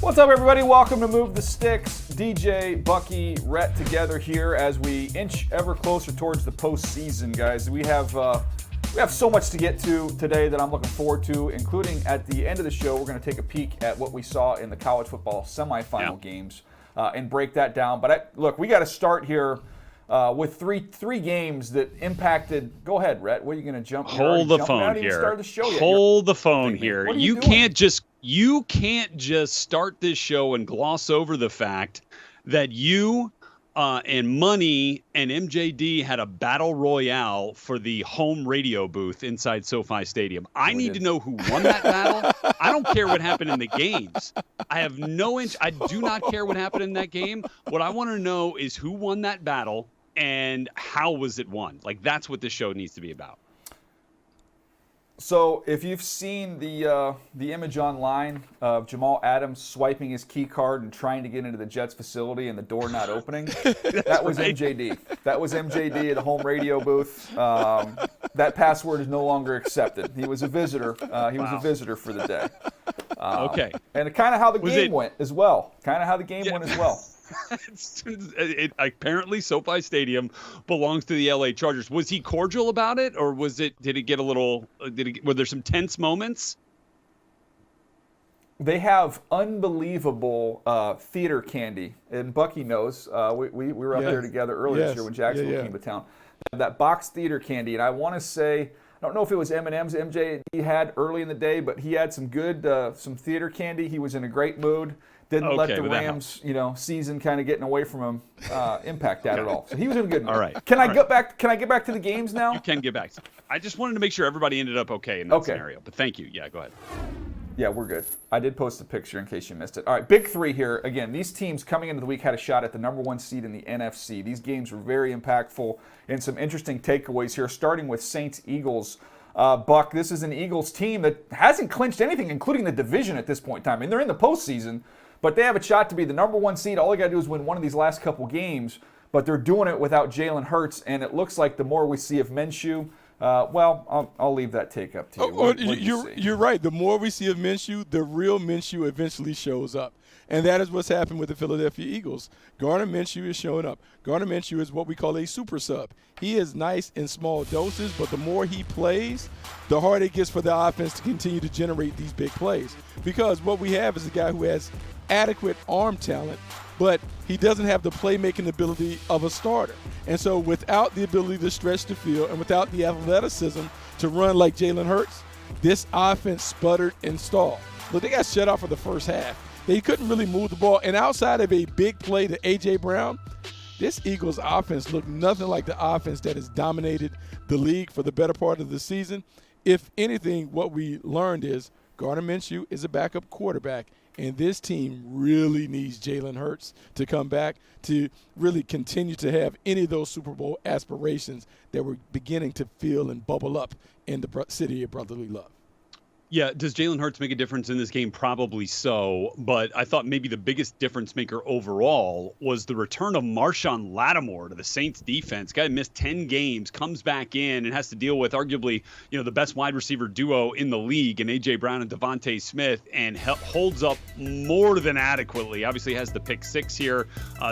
What's up, everybody? Welcome to Move the Sticks. DJ, Bucky, Rhett together here as we inch ever closer towards the postseason, guys. We have so much to get to today that I'm looking forward to, including at the end of the show, we're going to take a peek at what we saw in the college football semifinal games and break that down. But look, we got to start here with three games that impacted. Go ahead, Rhett. What are you going to jump? Hold the phone here. Hold the phone here. You can't just start this show and gloss over the fact that you and Money and MJD had a battle royale for the home radio booth inside SoFi Stadium. I need to know who won that battle. I don't care what happened in the games. I have no I do not care what happened in that game. What I want to know is who won that battle and how was it won? Like, that's what this show needs to be about. So if you've seen the image online of Jamal Adams swiping his key card and trying to get into the Jets facility and the door not opening, that was right. MJD. That was MJD at the home radio booth. That password is no longer accepted. He was a visitor. He was a visitor for the day. Okay. And kind of how the game went as well. Apparently SoFi Stadium belongs to the LA Chargers. Was he cordial about it, or did it get a little were there some tense moments? They have unbelievable theater candy, and Bucky knows. We were up there together earlier this year when Jacksonville came to town. That box theater candy, and I want to say, I don't know if it was M&M's MJ he had early in the day, but he had some good some theater candy. He was in a great mood. Didn't let the Rams, season kind of getting away from him impact that at all. So he was in a good mood. All right. Can I get back to the games now? You can get back. I just wanted to make sure everybody ended up okay in that scenario. But thank you. Yeah, go ahead. Yeah, we're good. I did post a picture in case you missed it. All right, big three here. Again, these teams coming into the week had a shot at the number one seed in the NFC. These games were very impactful and some interesting takeaways here, starting with Saints-Eagles. Buck, this is an Eagles team that hasn't clinched anything, including the division at this point in time. I mean, they're in the postseason, but they have a shot to be the number one seed. All they got to do is win one of these last couple games, but they're doing it without Jalen Hurts, and it looks like the more we see of Minshew, I'll leave that take up to you. You're right. The more we see of Minshew, the real Minshew eventually shows up. And that is what's happened with the Philadelphia Eagles. Gardner Minshew is showing up. Gardner Minshew is what we call a super sub. He is nice in small doses, but the more he plays, the harder it gets for the offense to continue to generate these big plays. Because what we have is a guy who has adequate arm talent, but he doesn't have the playmaking ability of a starter. And so without the ability to stretch the field and without the athleticism to run like Jalen Hurts, this offense sputtered and stalled. Look, they got shut out for the first half. They couldn't really move the ball. And outside of a big play to A.J. Brown, this Eagles offense looked nothing like the offense that has dominated the league for the better part of the season. If anything, what we learned is Gardner Minshew is a backup quarterback, and this team really needs Jalen Hurts to come back to really continue to have any of those Super Bowl aspirations that we're beginning to feel and bubble up in the city of brotherly love. Yeah, does Jalen Hurts make a difference in this game? Probably so, but I thought maybe the biggest difference maker overall was the return of Marshawn Lattimore to the Saints defense. Guy missed 10 games, comes back in and has to deal with arguably, the best wide receiver duo in the league in A.J. Brown and Devontae Smith, and holds up more than adequately. Obviously has the pick six here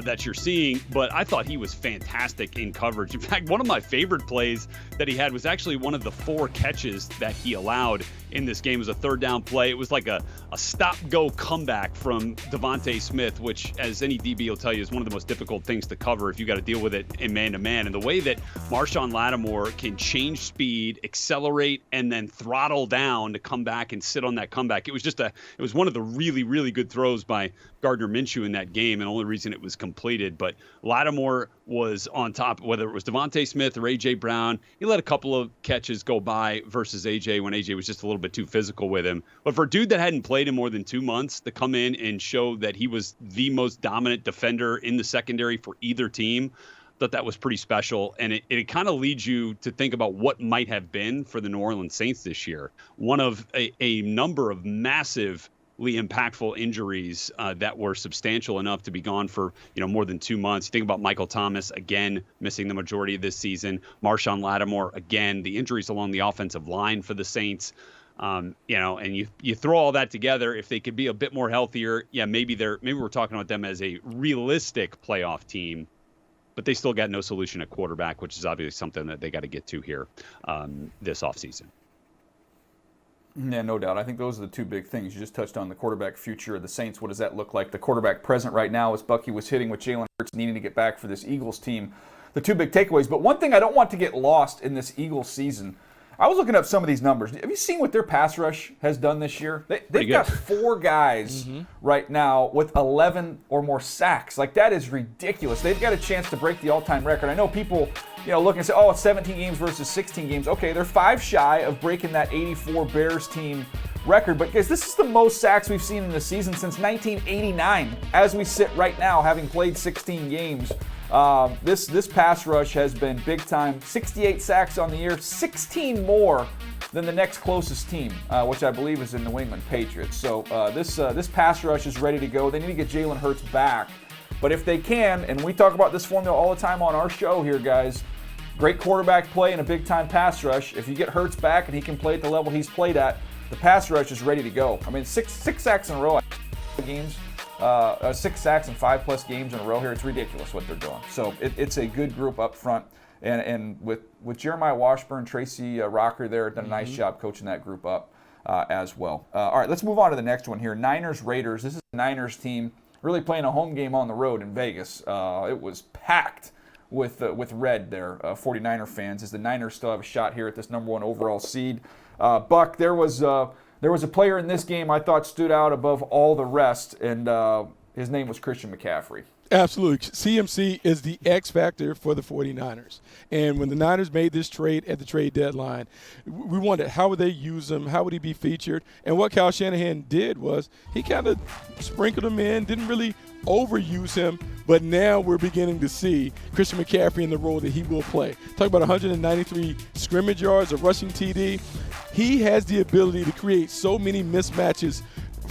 that you're seeing, but I thought he was fantastic in coverage. In fact, one of my favorite plays that he had was actually one of the 4 catches that he allowed in this game. It was a third down play. It was like a stop-go comeback from Devontae Smith, which, as any DB will tell you, is one of the most difficult things to cover if you got to deal with it in man-to-man. And the way that Marshawn Lattimore can change speed, accelerate, and then throttle down to come back and sit on that comeback, it was one of the really, really good throws by Gardner Minshew in that game, and the only reason it was completed. But Lattimore was on top, whether it was Devontae Smith or A.J. Brown. He let a couple of catches go by versus A.J. when A.J. was just a little bit too physical with him. But for a dude that hadn't played in more than 2 months to come in and show that he was the most dominant defender in the secondary for either team, thought that was pretty special. And it kind of leads you to think about what might have been for the New Orleans Saints this year. One of a number of massive impactful injuries that were substantial enough to be gone for more than 2 months. You think about Michael Thomas, again, missing the majority of this season. Marshawn Lattimore, again, the injuries along the offensive line for the Saints. And you throw all that together, if they could be a bit more healthier, maybe we're talking about them as a realistic playoff team, but they still got no solution at quarterback, which is obviously something that they got to get to here this offseason. Yeah, no doubt. I think those are the two big things. You just touched on the quarterback future of the Saints. What does that look like? The quarterback present right now, as Bucky was hitting with Jalen Hurts needing to get back for this Eagles team. The two big takeaways. But one thing I don't want to get lost in this Eagles season, I was looking up some of these numbers. Have you seen what their pass rush has done this year? They've got 4 guys right now with 11 or more sacks. Like, that is ridiculous. They've got a chance to break the all-time record. I know people, look and say, oh, it's 17 games versus 16 games. Okay, they're 5 shy of breaking that 84 Bears team record. But, guys, this is the most sacks we've seen in the season since 1989, as we sit right now, having played 16 games. This pass rush has been big time. 68 sacks on the year, 16 more than the next closest team, which I believe is the New England Patriots. So this pass rush is ready to go. They need to get Jalen Hurts back. But if they can, and we talk about this formula all the time on our show here, guys, great quarterback play and a big-time pass rush. If you get Hurts back and he can play at the level he's played at, the pass rush is ready to go. I mean, six sacks in a row games. 6 sacks in 5+ games in a row here. It's ridiculous what they're doing. So it's a good group up front. And with Jeremiah Washburn, Tracy Rocker there, done a nice job coaching that group up as well. All right, let's move on to the next one here. Niners-Raiders. This is the Niners team really playing a home game on the road in Vegas. It was packed with red there, 49er fans, as the Niners still have a shot here at this number 1 overall seed. Buck, there was a player in this game I thought stood out above all the rest, and his name was Christian McCaffrey. Absolutely. CMC is the X factor for the 49ers. And when the Niners made this trade at the trade deadline, we wondered how would they use him, how would he be featured. And what Kyle Shanahan did was he kind of sprinkled him in, didn't really overuse him, but now we're beginning to see Christian McCaffrey in the role that he will play. Talk about 193 scrimmage yards, a rushing TD. He has the ability to create so many mismatches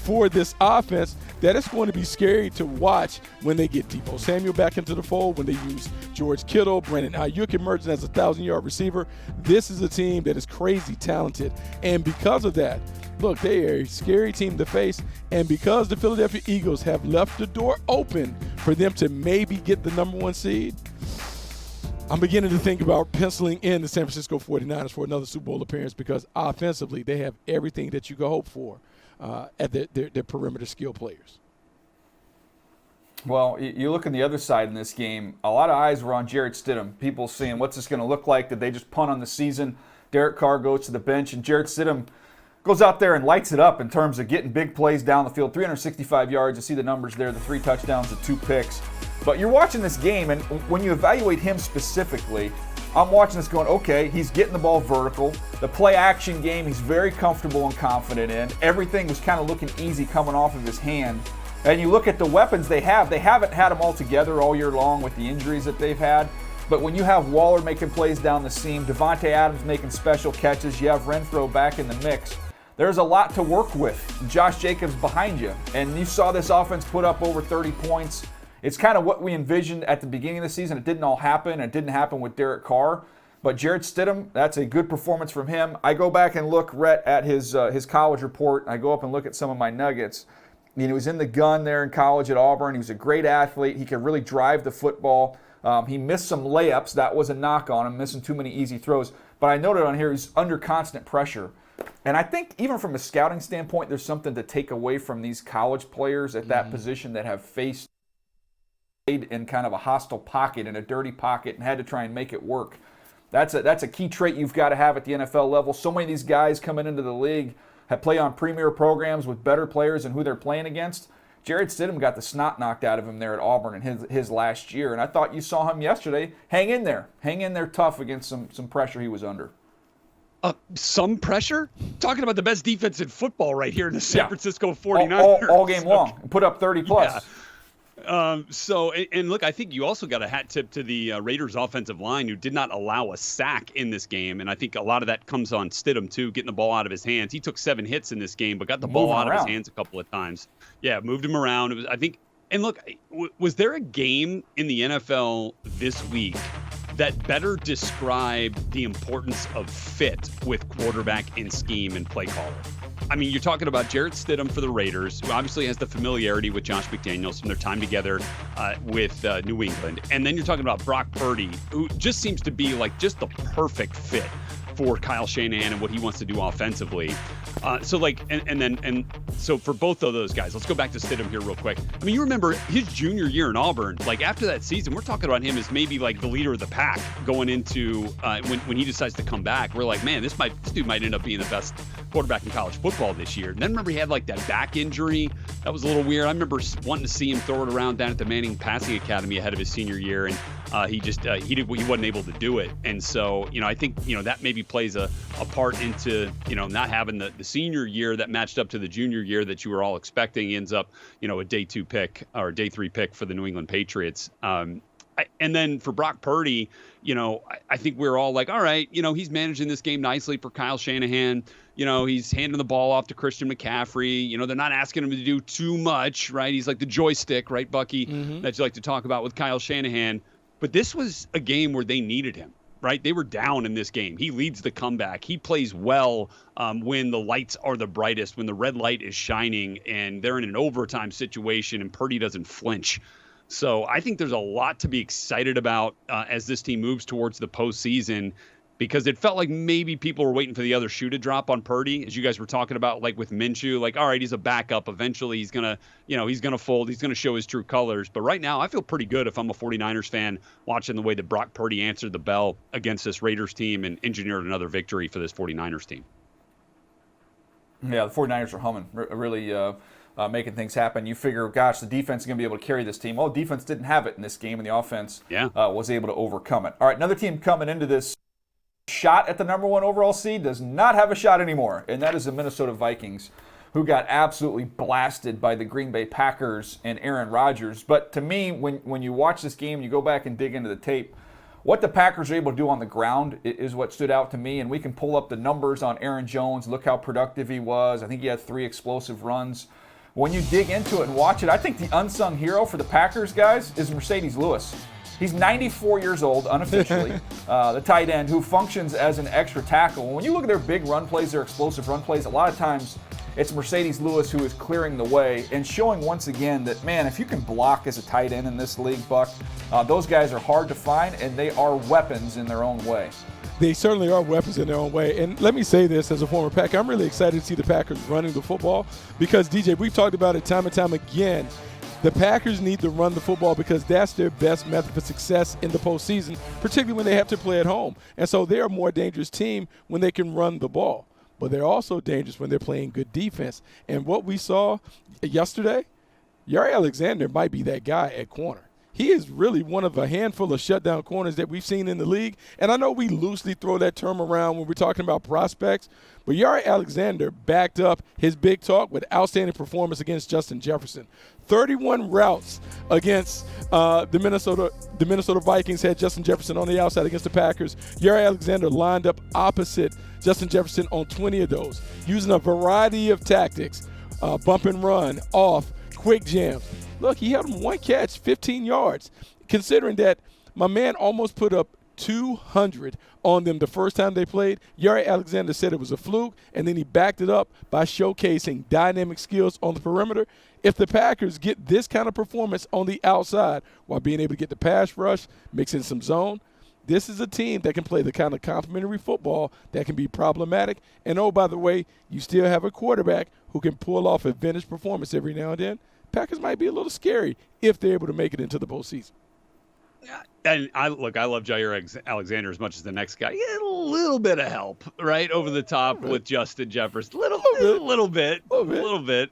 for this offense that it's going to be scary to watch when they get Deebo Samuel back into the fold, when they use George Kittle, Brandon Ayuk emerging as a 1,000-yard receiver. This is a team that is crazy talented. And because of that, look, they are a scary team to face. And because the Philadelphia Eagles have left the door open for them to maybe get the number 1 seed, I'm beginning to think about penciling in the San Francisco 49ers for another Super Bowl appearance, because offensively they have everything that you could hope for at their perimeter skill players. Well, you look on the other side in this game, a lot of eyes were on Jarrett Stidham. People saying, what's this going to look like? Did they just punt on the season? Derek Carr goes to the bench, and Jarrett Stidham goes out there and lights it up in terms of getting big plays down the field. 365 yards. You see the numbers there, the 3 touchdowns, the 2 picks. But you're watching this game, and when you evaluate him specifically, I'm watching this going, okay, he's getting the ball vertical. The play action game, he's very comfortable and confident in. Everything was kind of looking easy coming off of his hand. And you look at the weapons they haven't had them all together all year long with the injuries that they've had. But when you have Waller making plays down the seam, Devontae Adams making special catches, you have Renfro back in the mix, there's a lot to work with. Josh Jacobs behind you. And you saw this offense put up over 30 points. It's kind of what we envisioned at the beginning of the season. It didn't all happen. It didn't happen with Derek Carr. But Jarrett Stidham, that's a good performance from him. I go back and look, Rhett, at his college report. I go up and look at some of my nuggets. He was in the gun there in college at Auburn. He was a great athlete. He could really drive the football. He missed some layups. That was a knock on him, missing too many easy throws. But I noted on here he's under constant pressure. And I think even from a scouting standpoint, there's something to take away from these college players at that position that have faced in kind of a hostile pocket, in a dirty pocket, and had to try and make it work. That's a key trait you've got to have at the NFL level. So many of these guys coming into the league have played on premier programs with better players and who they're playing against. Jarrett Stidham got the snot knocked out of him there at Auburn in his last year, and I thought you saw him yesterday hang in there tough against some pressure he was under. Some pressure? Talking about the best defense in football right here in the San Francisco 49ers. All game long. Put up 30 plus. Yeah. And look, I think you also got a hat tip to the Raiders offensive line, who did not allow a sack in this game. And I think a lot of that comes on Stidham too, getting the ball out of his hands. He took 7 hits in this game, but got the ball out of his hands a couple of times. Yeah, moved him around. It was, I think, and look, was there a game in the NFL this week that better describe the importance of fit with quarterback and scheme and play caller. I mean, you're talking about Jarrett Stidham for the Raiders, who obviously has the familiarity with Josh McDaniels from their time together with New England. And then you're talking about Brock Purdy, who just seems to be like just the perfect fit for Kyle Shanahan and what he wants to do offensively. So for both of those guys, let's go back to Stidham here real quick. I mean, you remember his junior year in Auburn, like after that season, we're talking about him as maybe like the leader of the pack going into when he decides to come back. We're like, man, this dude might end up being the best quarterback in college football this year. And then remember he had like that back injury. That was a little weird. I remember wanting to see him throw it around down at the Manning Passing Academy ahead of his senior year. And he wasn't able to do it. And so, I think, that maybe plays a part into, not having the senior year that matched up to the junior year that you were all expecting. He ends up, a day 2 pick or day 3 pick for the New England Patriots. And then for Brock Purdy, I think we're all like, all right, he's managing this game nicely for Kyle Shanahan. He's handing the ball off to Christian McCaffrey. They're not asking him to do too much, right? He's like the joystick, right, Bucky, that you like to talk about with Kyle Shanahan. But this was a game where they needed him, right? They were down in this game. He leads the comeback. He plays well when the lights are the brightest, when the red light is shining, and they're in an overtime situation, and Purdy doesn't flinch. So I think there's a lot to be excited about as this team moves towards the postseason, because it felt like maybe people were waiting for the other shoe to drop on Purdy, as you guys were talking about, like with Minshew, like, all right, he's a backup. Eventually he's going to fold. He's going to show his true colors. But right now I feel pretty good if I'm a 49ers fan watching the way that Brock Purdy answered the bell against this Raiders team and engineered another victory for this 49ers team. Yeah, the 49ers are humming, really making things happen. You figure, gosh, the defense is going to be able to carry this team. Well, the defense didn't have it in this game, and the offense was able to overcome it. All right, another team coming into this shot at the number 1 overall seed does not have a shot anymore, and that is the Minnesota Vikings, who got absolutely blasted by the Green Bay Packers and Aaron Rodgers. But to me, when you watch this game, you go back and dig into the tape, what the Packers are able to do on the ground is what stood out to me, and we can pull up the numbers on Aaron Jones. Look how productive he was. I think he had 3 explosive runs. When you dig into it and watch it, I think the unsung hero for the Packers, guys, is Mercedes Lewis. He's 94 years old, unofficially, the tight end who functions as an extra tackle. When you look at their big run plays, their explosive run plays, a lot of times it's Mercedes Lewis who is clearing the way and showing once again that, man, if you can block as a tight end in this league, Buck, those guys are hard to find, and they are weapons in their own way. They certainly are weapons in their own way. And let me say this as a former Packer, I'm really excited to see the Packers running the football because, DJ, we've talked about it time and time again. The Packers need to run the football because that's their best method for success in the postseason, particularly when they have to play at home. And so they're a more dangerous team when they can run the ball. But they're also dangerous when they're playing good defense. And what we saw yesterday, Jaire Alexander might be that guy at corner. He is really one of a handful of shutdown corners that we've seen in the league. And I know we loosely throw that term around when we're talking about prospects, but Jaire Alexander backed up his big talk with outstanding performance against Justin Jefferson. 31 routes against the Minnesota Vikings had Justin Jefferson on the outside against the Packers. Jaire Alexander lined up opposite Justin Jefferson on 20 of those, using a variety of tactics, bump and run, off, quick jams. Look, he had him 1 catch, 15 yards. Considering that my man almost put up 200 on them the first time they played, Jaire Alexander said it was a fluke, and then he backed it up by showcasing dynamic skills on the perimeter. If the Packers get this kind of performance on the outside while being able to get the pass rush, mix in some zone, this is a team that can play the kind of complementary football that can be problematic. And, oh, by the way, you still have a quarterback who can pull off a vintage performance every now and then. Packers might be a little scary if they're able to make it into the postseason. And I love Jaire Alexander as much as the next guy. Yeah, a little bit of help, right, over the top with Justin Jefferson. A little bit.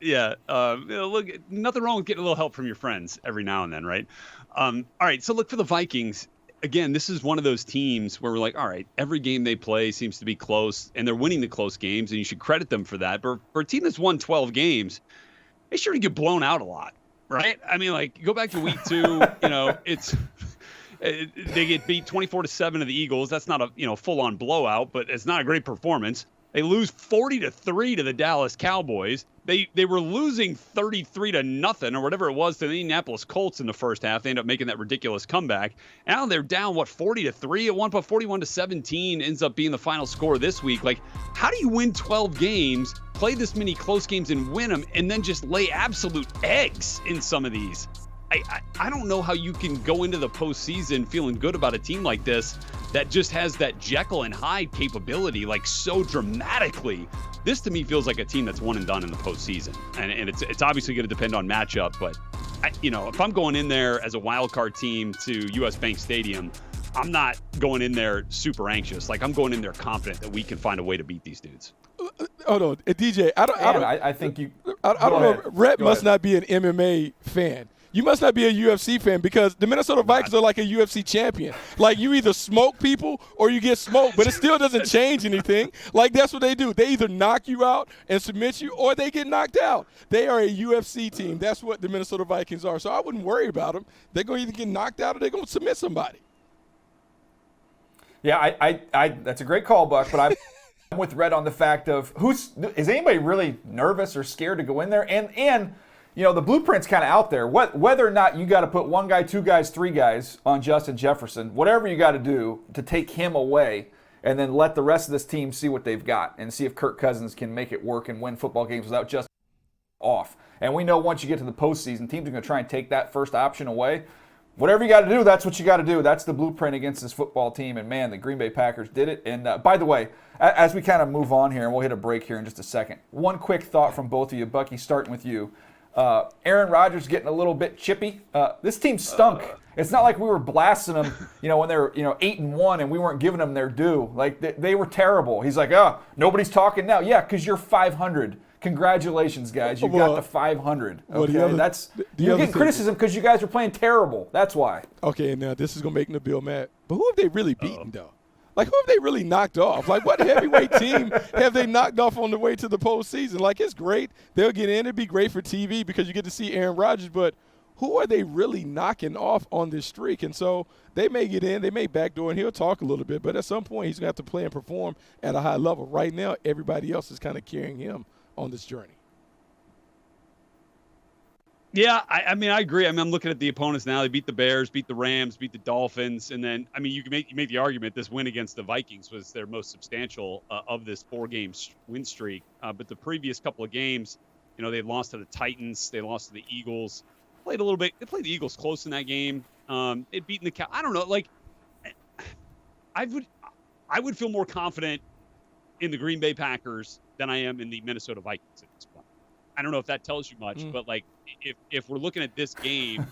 Yeah. Look, nothing wrong with getting a little help from your friends every now and then, right? All right. So look, for the Vikings. Again, this is one of those teams where we're like, all right, every game they play seems to be close, and they're winning the close games, and you should credit them for that. But for a team that's won 12 games, they sure to get blown out a lot, right? I mean, like, go back to week 2, they get beat 24-7 of the Eagles. That's not a full-on blowout, but it's not a great performance. They lose 40-3 to the Dallas Cowboys. They were losing 33-0 or whatever it was to the Indianapolis Colts in the first half. They end up making that ridiculous comeback. Now they're down 40-3 at one point, 41-17 ends up being the final score this week. Like, how do you win 12 games, play this many close games and win them, and then just lay absolute eggs in some of these? I don't know how you can go into the postseason feeling good about a team like this that just has that Jekyll and Hyde capability, like, so dramatically. This to me feels like a team that's one and done in the postseason, and it's obviously going to depend on matchup. But if I'm going in there as a wild card team to U.S. Bank Stadium, I'm not going in there super anxious. Like, I'm going in there confident that we can find a way to beat these dudes. Hold on, DJ. I think you. I don't know. Rhett must not be an MMA fan. You must not be a UFC fan, because the Minnesota Vikings are like a UFC champion. Like, you either smoke people or you get smoked, but it still doesn't change anything. Like, that's what they do. They either knock you out and submit you, or they get knocked out. They are a UFC team. That's what the Minnesota Vikings are. So I wouldn't worry about them. They're going to either get knocked out or they're going to submit somebody. Yeah, I that's a great call, Buck, but I'm with Red on the fact of is anybody really nervous or scared to go in there? And the blueprint's kind of out there. Whether or not you got to put one guy, two guys, three guys on Justin Jefferson, whatever you got to do to take him away, and then let the rest of this team see what they've got and see if Kirk Cousins can make it work and win football games without Justin off. And we know once you get to the postseason, teams are going to try and take that first option away. Whatever you got to do, that's what you got to do. That's the blueprint against this football team. And, man, the Green Bay Packers did it. And, by the way, as we kind of move on here, and we'll hit a break here in just a second, one quick thought from both of you. Bucky, starting with you. Aaron Rodgers getting a little bit chippy. This team stunk. It's not like we were blasting them, when they were, 8-1 and we weren't giving them their due. Like, they were terrible. He's like, nobody's talking now. Yeah, because you're 500. Congratulations, guys. You got to 500. Okay, you're getting criticism because you guys are playing terrible. That's why. Okay, now this is going to make Nabil mad. But who have they really beaten, though? Like, who have they really knocked off? Like, what heavyweight team have they knocked off on the way to the postseason? Like, it's great. They'll get in. It'd be great for TV because you get to see Aaron Rodgers. But who are they really knocking off on this streak? And so they may get in. They may backdoor, and he'll talk a little bit. But at some point, he's going to have to play and perform at a high level. Right now, everybody else is kind of carrying him on this journey. Yeah, I agree. I'm looking at the opponents now. They beat the Bears, beat the Rams, beat the Dolphins, and then you make the argument this win against the Vikings was their most substantial of this 4-game win streak. But the previous couple of games, they lost to the Titans, they lost to the Eagles, played a little bit. They played the Eagles close in that game. They'd beaten the I don't know. Like, I would feel more confident in the Green Bay Packers than I am in the Minnesota Vikings at this point. I don't know if that tells you much, but like, if we're looking at this game,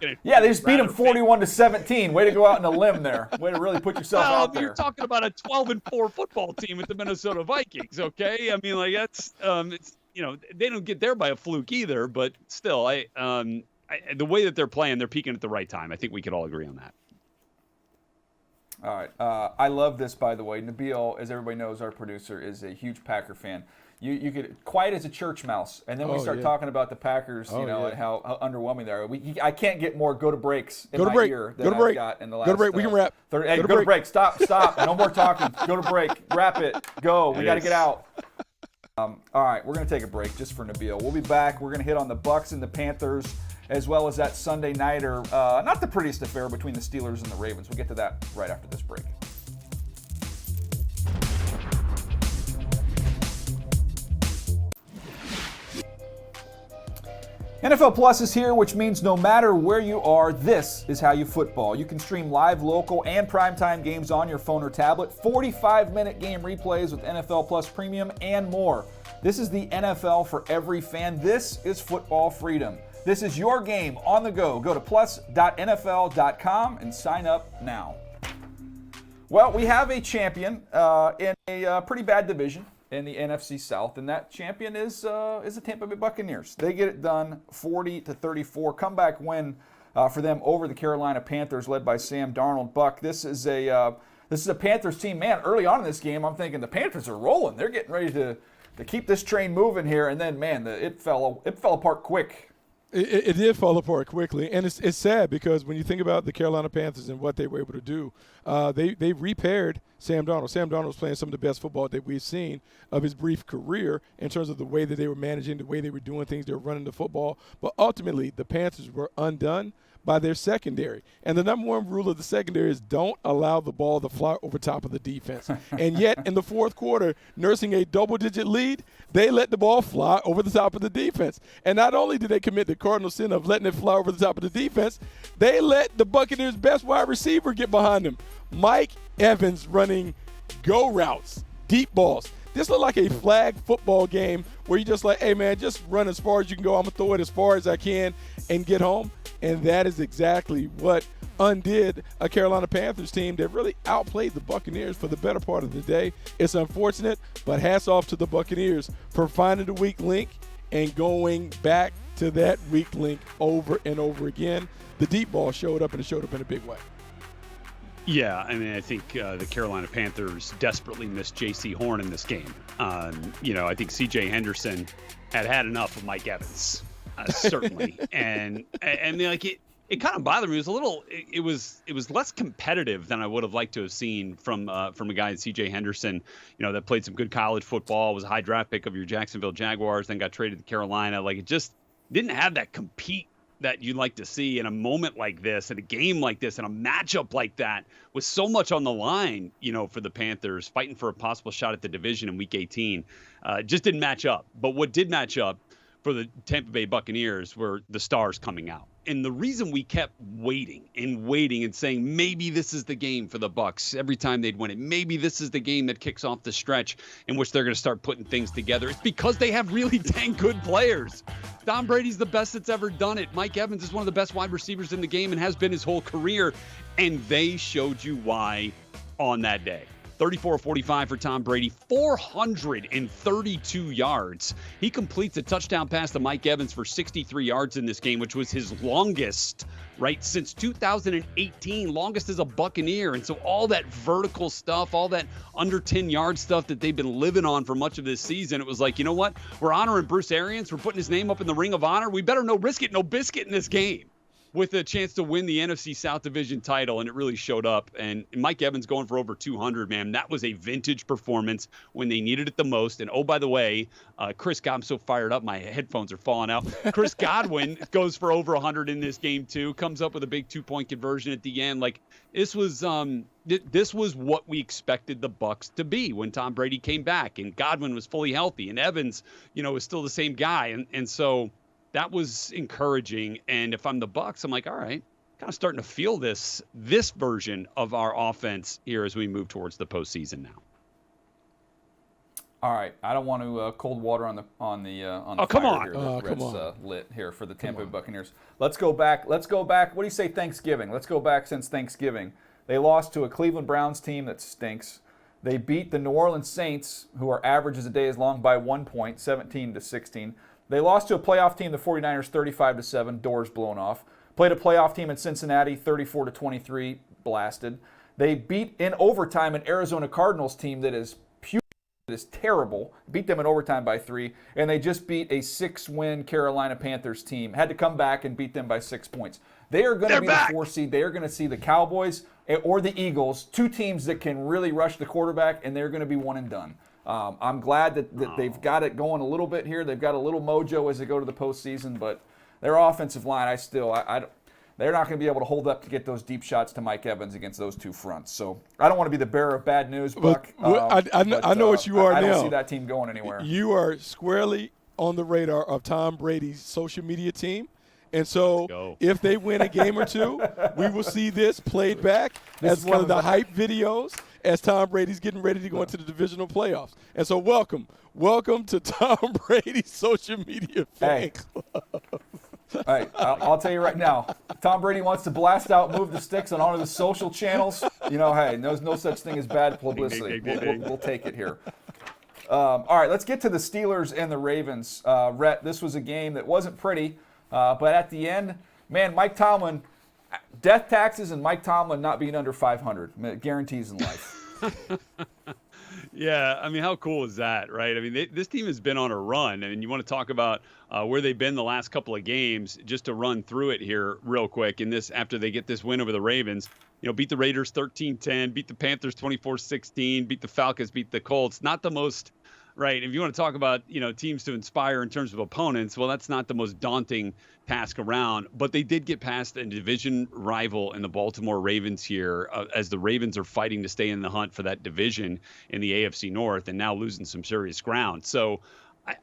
they just beat them 41-17. Way to go out on a limb there. Way to really put yourself out there. You're talking about a 12-4 football team with the Minnesota Vikings, okay? That's they don't get there by a fluke either, but still, the way that they're playing, they're peaking at the right time. I think we could all agree on that. All right. I love this, by the way. Nabil, as everybody knows, our producer, is a huge Packer fan. You get quiet as a church mouse, and then we start talking about the Packers, and how underwhelming they are. I can't get more go to breaks in my ear than I've got in the last. Go to break. We can wrap. Go to break. Stop. No more talking. Go to break. Wrap it. Go. We got to get out. All right, we're going to take a break just for Nabil. We'll be back. We're going to hit on the Bucs and the Panthers, as well as that Sunday nighter. Not the prettiest affair between the Steelers and the Ravens. We'll get to that right after this break. NFL Plus is here, which means no matter where you are, this is how you football. You can stream live, local, and primetime games on your phone or tablet, 45-minute game replays with NFL Plus Premium, and more. This is the NFL for every fan. This is football freedom. This is your game on the go. Go to plus.nfl.com and sign up now. Well, we have a champion in a pretty bad division in the NFC South, and that champion is the Tampa Bay Buccaneers. They get it done 40-34. Comeback win for them over the Carolina Panthers, led by Sam Darnold. Buck, this is a Panthers team. Man, early on in this game, I'm thinking the Panthers are rolling. They're getting ready to keep this train moving here, and then, man, it fell apart quick It did fall apart quickly, and it's sad because when you think about the Carolina Panthers and what they were able to do, they repaired Sam Darnold. Sam Darnold was playing some of the best football that we've seen of his brief career in terms of the way that they were managing, the way they were doing things, they were running the football. But ultimately, the Panthers were undone by their secondary. And the number one rule of the secondary is don't allow the ball to fly over top of the defense. And yet, in the fourth quarter, nursing a double-digit lead, they let the ball fly over the top of the defense. And not only did they commit the cardinal sin of letting it fly over the top of the defense, they let the Buccaneers' best wide receiver get behind them. Mike Evans running go routes, deep balls. This looked like a flag football game where you just like, hey, man, just run as far as you can go. I'm going to throw it as far as I can and get home. And that is exactly what undid a Carolina Panthers team that really outplayed the Buccaneers for the better part of the day. It's unfortunate, but hats off to the Buccaneers for finding the weak link and going back to that weak link over and over again. The deep ball showed up, and it showed up in a big way. Yeah, I mean, I think the Carolina Panthers desperately missed J.C. Horn in this game. I think C.J. Henderson had enough of Mike Evans, certainly, and like it kind of bothered me. It was a little, it was less competitive than I would have liked to have seen from a guy in C.J. Henderson, that played some good college football, was a high draft pick of your Jacksonville Jaguars, then got traded to Carolina. Like it just didn't have that compete that you'd like to see in a moment like this, in a game like this, in a matchup like that, with so much on the line, for the Panthers fighting for a possible shot at the division in Week 18. Just didn't match up. But what did match up for the Tampa Bay Buccaneers were the stars coming out. And the reason we kept waiting and saying maybe this is the game for the Bucs every time they'd win it, maybe this is the game that kicks off the stretch in which they're going to start putting things together, it's because they have really dang good players. Tom Brady's the best that's ever done it. Mike Evans is one of the best wide receivers in the game and has been his whole career. And they showed you why on that day. 34-45 for Tom Brady, 432 yards. He completes a touchdown pass to Mike Evans for 63 yards in this game, which was his longest, right, since 2018, longest as a Buccaneer. And so all that vertical stuff, all that under 10-yard stuff that they've been living on for much of this season, it was like, you know what? We're honoring Bruce Arians. We're putting his name up in the Ring of Honor. We better no risk it, no biscuit in this game, with a chance to win the NFC South Division title, and it really showed up. And Mike Evans going for over 200, man, that was a vintage performance when they needed it the most. And, oh, by the way, Chris Godwin, I'm so fired up, my headphones are falling out. Chris Godwin goes for over 100 in this game, too, comes up with a big two-point conversion at the end. Like, this was what we expected the Bucs to be when Tom Brady came back, and Godwin was fully healthy, and Evans, was still the same guy. And so that was encouraging. And if I'm the Bucs, I'm like, all right, kind of starting to feel this version of our offense here as we move towards the postseason now. All right, I don't want to cold water on the come fire on. here that Rhett's lit here for the Tampa Bay Buccaneers. Let's go back. What do you say, Thanksgiving? Let's go back since Thanksgiving. They lost to a Cleveland Browns team that stinks. They beat the New Orleans Saints, who are average as a day is long, by 1 point, 17-16. They lost to a playoff team, the 49ers, 35-7, doors blown off. Played a playoff team in Cincinnati, 34-23, blasted. They beat in overtime an Arizona Cardinals team that is terrible. Beat them in overtime by 3, and they just beat a 6-win Carolina Panthers team. Had to come back and beat them by 6 points. They are going to be the 4 seed. They are going to see the Cowboys or the Eagles, two teams that can really rush the quarterback, and they're going to be one and done. I'm glad that they've got it going a little bit here. They've got a little mojo as they go to the postseason, but their offensive line, they're not going to be able to hold up to get those deep shots to Mike Evans against those two fronts. So I don't want to be the bearer of bad news, Buck. I know what you are now. I don't see that team going anywhere. You are squarely on the radar of Tom Brady's social media team. And so if they win a game or two, we will see this played back as one of the hype videos as Tom Brady's getting ready to go into the divisional playoffs. And so welcome to Tom Brady's social media fan club. All right, I'll tell you right now, Tom Brady wants to blast out, move the sticks on all of the social channels. Hey, there's no such thing as bad publicity. We'll take it here. All right, let's get to the Steelers and the Ravens. Rhett, this was a game that wasn't pretty, but at the end, man, Mike Tomlin, death taxes and Mike Tomlin not being under 500, guarantees in life. Yeah, I mean, how cool is that, right? I mean, this team has been on a run, and you want to talk about where they've been the last couple of games, just to run through it here real quick. And this, after they get this win over the Ravens, beat the Raiders 13-10, beat the Panthers 24-16, beat the Falcons, beat the Colts. Not the most, right? If you want to talk about, teams to inspire in terms of opponents, well, that's not the most daunting task around, but they did get past a division rival in the Baltimore Ravens here, as the Ravens are fighting to stay in the hunt for that division in the AFC North and now losing some serious ground. So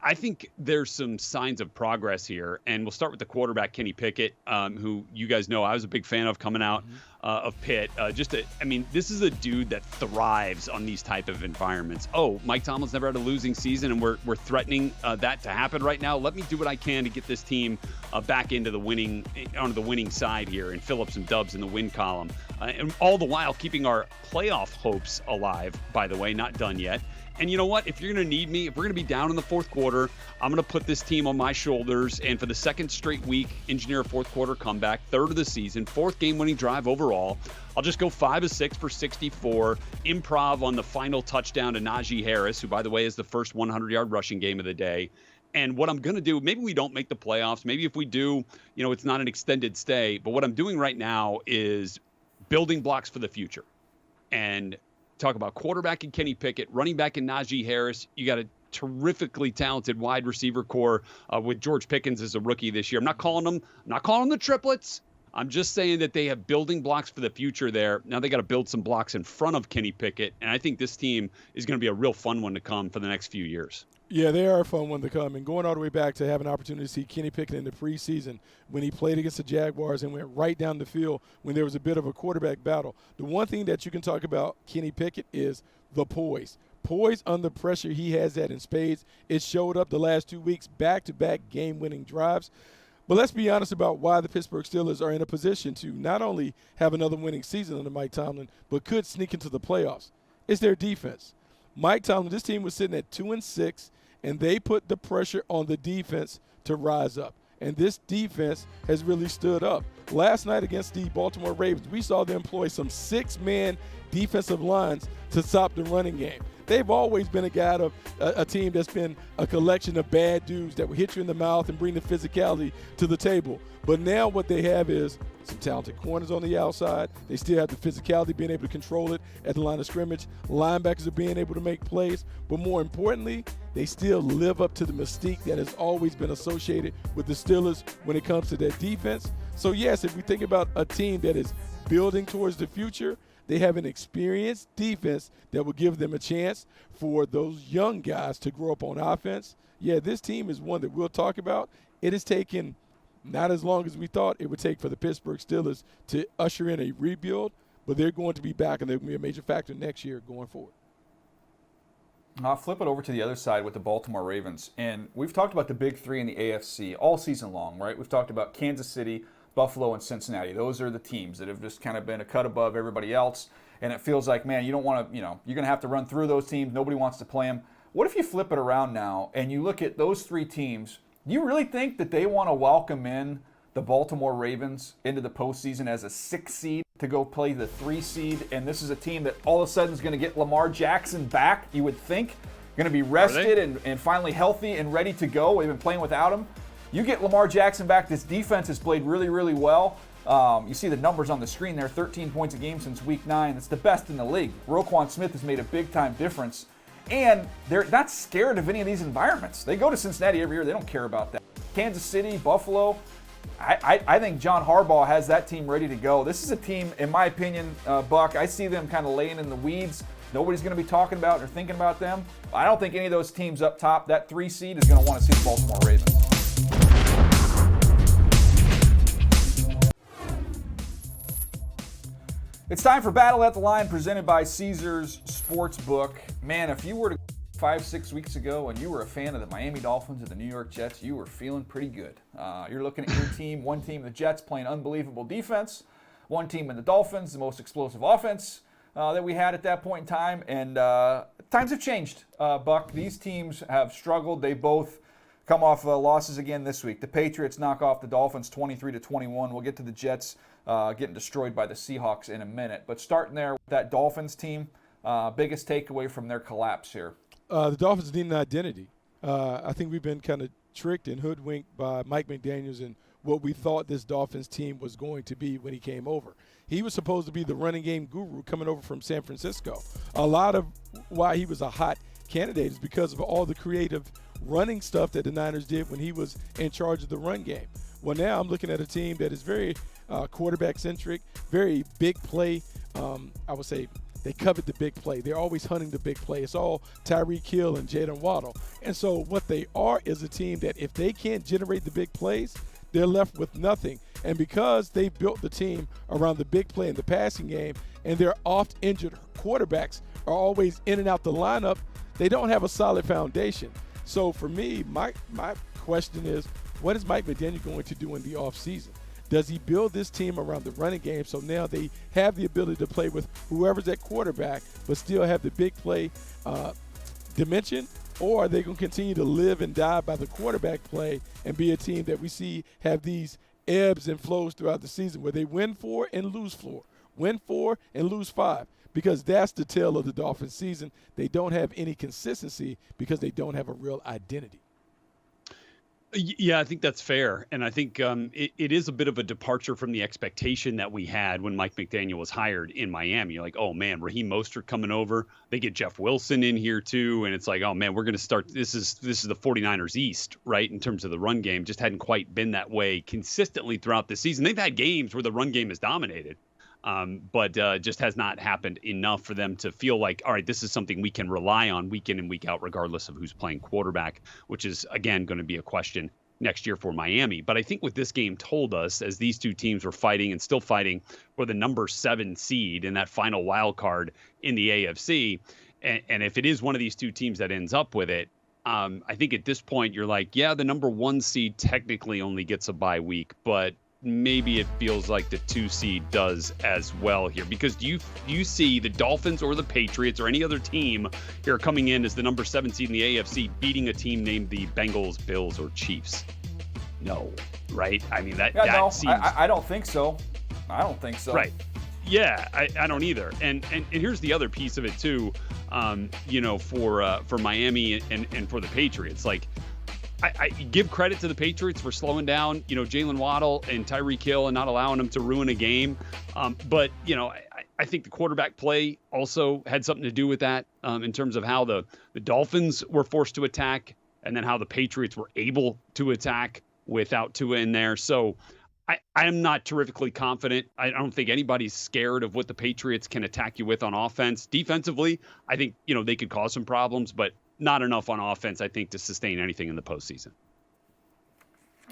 I think there's some signs of progress here, and we'll start with the quarterback, Kenny Pickett, who you guys know I was a big fan of coming out of Pitt. This is a dude that thrives on these type of environments. Oh, Mike Tomlin's never had a losing season, and we're threatening that to happen right now. Let me do what I can to get this team back onto the winning side here, and fill up some dubs in the win column, and all the while keeping our playoff hopes alive. By the way, not done yet. And you know what? If you're going to need me, if we're going to be down in the fourth quarter, I'm going to put this team on my shoulders. And for the second straight week, engineer a fourth quarter comeback, third of the season, fourth game-winning drive overall. I'll just go 5 of 6 for 64, improv on the final touchdown to Najee Harris, who, by the way, is the first 100-yard rushing game of the day. And what I'm going to do, maybe we don't make the playoffs. Maybe if we do, it's not an extended stay. But what I'm doing right now is building blocks for the future. And talk about quarterback in Kenny Pickett, running back in Najee Harris. You got a terrifically talented wide receiver core with George Pickens as a rookie this year. I'm not calling them the triplets. I'm just saying that they have building blocks for the future there. Now they got to build some blocks in front of Kenny Pickett, and I think this team is going to be a real fun one to come for the next few years. Yeah, they are a fun one to come. And going all the way back to have an opportunity to see Kenny Pickett in the preseason when he played against the Jaguars and went right down the field when there was a bit of a quarterback battle. The one thing that you can talk about Kenny Pickett is the poise. Poise under pressure, he has that in spades. It showed up the last 2 weeks, back-to-back game-winning drives. But let's be honest about why the Pittsburgh Steelers are in a position to not only have another winning season under Mike Tomlin, but could sneak into the playoffs. It's their defense. Mike Tomlin, this team was sitting at 2-6, and they put the pressure on the defense to rise up. And this defense has really stood up. Last night against the Baltimore Ravens, we saw them employ some 6-man defensive lines to stop the running game. They've always been a team that's been a collection of bad dudes that will hit you in the mouth and bring the physicality to the table. But now what they have is some talented corners on the outside. They still have the physicality, being able to control it at the line of scrimmage. Linebackers are being able to make plays. But more importantly, they still live up to the mystique that has always been associated with the Steelers when it comes to their defense. So, yes, if we think about a team that is building towards the future, they have an experienced defense that will give them a chance for those young guys to grow up on offense. Yeah, this team is one that we'll talk about. It has taken not as long as we thought it would take for the Pittsburgh Steelers to usher in a rebuild, but they're going to be back, and they're going to be a major factor next year going forward. I'll flip it over to the other side with the Baltimore Ravens. And we've talked about the big three in the AFC all season long, right? We've talked about Kansas City, Buffalo, and Cincinnati. Those are the teams that have just kind of been a cut above everybody else. And it feels like, man, you don't want to, you're going to have to run through those teams. Nobody wants to play them. What if you flip it around now and you look at those three teams? Do you really think that they want to welcome in the Baltimore Ravens into the postseason as a 6 seed to go play the 3 seed? And this is a team that all of a sudden is going to get Lamar Jackson back, you would think. Going to be rested and finally healthy and ready to go. They've been playing without him. You get Lamar Jackson back. This defense has played really, really well. You see the numbers on the screen there, 13 points a game since week 9. It's the best in the league. Roquan Smith has made a big-time difference. And they're not scared of any of these environments. They go to Cincinnati every year. They don't care about that. Kansas City, Buffalo, I think John Harbaugh has that team ready to go. This is a team, in my opinion, Buck, I see them kind of laying in the weeds. Nobody's going to be talking about or thinking about them. I don't think any of those teams up top, that 3 seed, is going to want to see the Baltimore Ravens. It's time for Battle at the Line, presented by Caesars Sportsbook. Man, if you were to 5-6 weeks ago and you were a fan of the Miami Dolphins and the New York Jets, you were feeling pretty good. You're looking at your team, one team, the Jets, playing unbelievable defense, one team in the Dolphins, the most explosive offense that we had at that point in time. And times have changed, Buck. These teams have struggled. They both come off losses again this week. The Patriots knock off the Dolphins 23-21. We'll get to the Jets getting destroyed by the Seahawks in a minute. But starting there with that Dolphins team, Biggest takeaway from their collapse here? The Dolphins need an identity. I think we've been kind of tricked and hoodwinked by Mike McDaniels and what we thought this Dolphins team was going to be when he came over. He was supposed to be the running game guru coming over from San Francisco. A lot of why he was a hot candidate is because of all the creative running stuff that the Niners did when he was in charge of the run game. Well, now I'm looking at a team that is very quarterback-centric, very big play. I would say they covet the big play. They're always hunting the big play. It's all Tyreek Hill and Jalen Waddle. And so what they are is a team that if they can't generate the big plays, they're left with nothing. And because they built the team around the big play in the passing game and their oft-injured quarterbacks are always in and out the lineup, they don't have a solid foundation. So for me, my question is, what is Mike McDaniel going to do in the offseason? Does he build this team around the running game so now they have the ability to play with whoever's at quarterback but still have the big play dimension? Or are they going to continue to live and die by the quarterback play and be a team that we see have these ebbs and flows throughout the season where they win 4 and lose 4, win 4 and lose 5? Because that's the tale of the Dolphins season. They don't have any consistency because they don't have a real identity. Yeah, I think that's fair. And I think it is a bit of a departure from the expectation that we had when Mike McDaniel was hired in Miami. You're like, oh, man, Raheem Mostert coming over. They get Jeff Wilson in here, too. And it's like, oh, man, we're going to start. This is the 49ers East, right, in terms of the run game. Just hadn't quite been that way consistently throughout the season. They've had games where the run game is dominated. But just has not happened enough for them to feel like, all right, this is something we can rely on week in and week out, regardless of who's playing quarterback, which is, again, going to be a question next year for Miami. But I think what this game told us, as these two teams were fighting and still fighting for the number 7 seed in that final wild card in the AFC, and if it is one of these two teams that ends up with it, I think at this point you're like, yeah, the number 1 seed technically only gets a bye week, but maybe it feels like the 2 seed does as well here. Because do you see the Dolphins or the Patriots or any other team here coming in as the number 7 seed in the AFC beating a team named the Bengals, Bills, or Chiefs? No, right? I mean, that seems... I don't think so. I don't think so. Right. Yeah, I don't either. And here's the other piece of it too, for Miami and for the Patriots. Like, I give credit to the Patriots for slowing down, Jalen Waddle and Tyreek Hill and not allowing them to ruin a game. But I think the quarterback play also had something to do with that in terms of how the Dolphins were forced to attack and then how the Patriots were able to attack without Tua in there. So I am not terrifically confident. I don't think anybody's scared of what the Patriots can attack you with on offense. Defensively, I think, they could cause some problems, but not enough on offense, I think, to sustain anything in the postseason.